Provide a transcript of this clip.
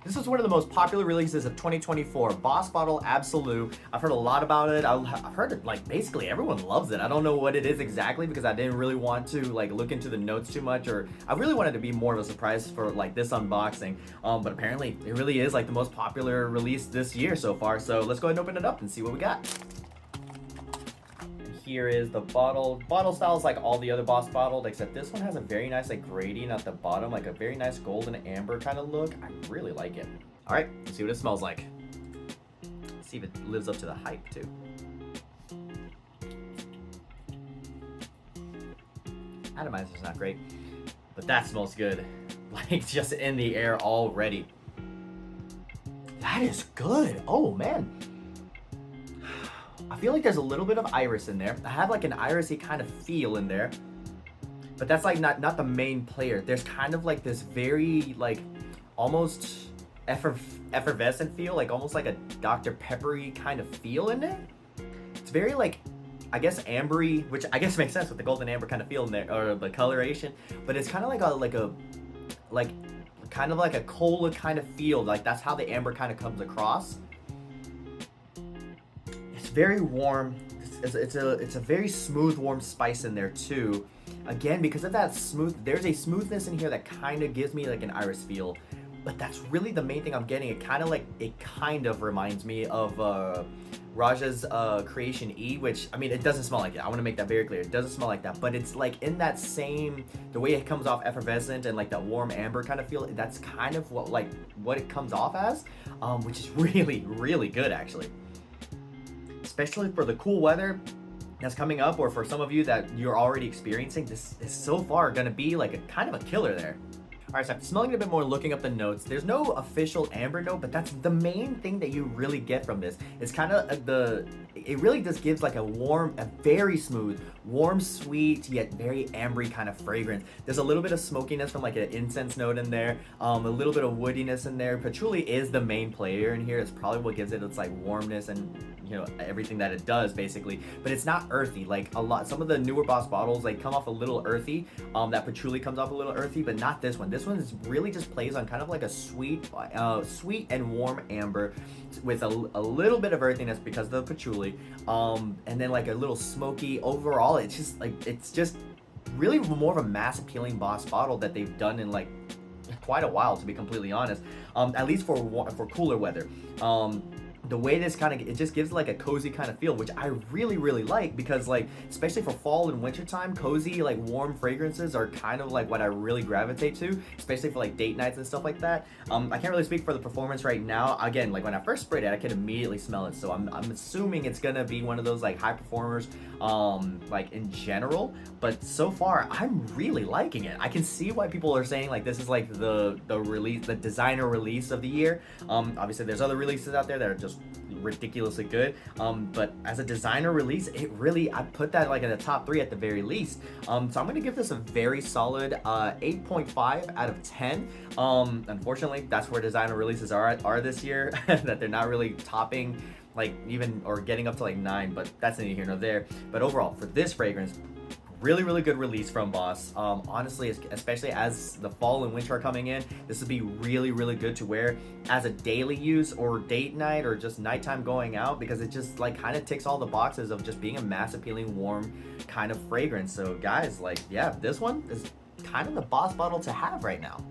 This is one of the most popular releases of 2024, Boss Bottle Absolu. I've heard a lot about it. I've heard it, like, basically everyone loves it. I don't know what it is exactly because I didn't really want to like look into the notes too much, or I really wanted to be more of a surprise for like this unboxing. But apparently it really is like the most popular release this year so far. So let's go ahead and open it up and see what we got. Here is the bottle. Bottle style is like all the other Boss bottles, except this one has a very nice like gradient at the bottom, like a very nice golden amber kind of look. I really like it. All right, let's see what it smells like. Let's see if it lives up to the hype too. Atomizer's not great, but that smells good. Like just in the air already. That is good. Oh man. I feel like there's a little bit of iris in there. I have like an irisy kind of feel in there, but that's like not the main player. There's kind of like this very like almost effervescent feel, like almost like a Dr. Peppery kind of feel in there. It's very like, I guess ambery, which I guess makes sense with the golden amber kind of feel in there, or the coloration. But it's kind of like kind of like a cola kind of feel. Like that's how the amber kind of comes across. Very warm. It's a very smooth, warm spice in there too. Again, because of that smooth, there's a smoothness in here that kind of gives me like an iris feel. But that's really the main thing I'm getting. It kind of reminds me of Raja's Creation E, which, I mean, it doesn't smell like it. I want to make that very clear. It doesn't smell like that, but it's like in that same, the way it comes off effervescent and like that warm amber kind of feel. That's kind of what it comes off as, which is really, really good actually. Especially for the cool weather that's coming up, or for some of you that you're already experiencing, this is so far gonna be like a kind of a killer there. All right, so after smelling it a bit more, looking up the notes, there's no official amber note, but that's the main thing that you really get from this. It's kind of it really just gives like a very smooth, warm, sweet, yet very ambery kind of fragrance. There's a little bit of smokiness from like an incense note in there, a little bit of woodiness in there. Patchouli is the main player in here. It's probably what gives it its like warmness and, you know, everything that it does basically, but it's not earthy. Like some of the newer Boss bottles, like come off a little earthy. That patchouli comes off a little earthy, but not this one. This one really just plays on kind of like a sweet and warm amber with a little bit of earthiness because of the patchouli, and then like a little smoky. Overall, it's just really more of a mass appealing Boss bottle that they've done in like quite a while, to be completely honest. At least for cooler weather. The way this it just gives like a cozy kind of feel, which I really, really like, because like, especially for fall and winter time, cozy, like warm fragrances are kind of like what I really gravitate to, especially for like date nights and stuff like that. I can't really speak for the performance right now. Again, like when I first sprayed it, I could immediately smell it. So I'm assuming it's gonna be one of those like high performers, like in general, but so far I'm really liking it. I can see why people are saying like this is like the designer release of the year. Obviously there's other releases out there that are just ridiculously good, but as a designer release, I put that like in the top 3 at the very least. So I'm gonna give this a very solid 8.5 out of 10. Unfortunately, that's where designer releases are this year, that they're not really topping like even or getting up to like 9, but that's neither here nor there. But overall, for this fragrance, really, really good release from Boss. Honestly, especially as the fall and winter are coming in, this would be really, really good to wear as a daily use or date night or just nighttime going out, because it just like kind of ticks all the boxes of just being a mass appealing, warm kind of fragrance. So guys, like, yeah, this one is kind of the Boss bottle to have right now.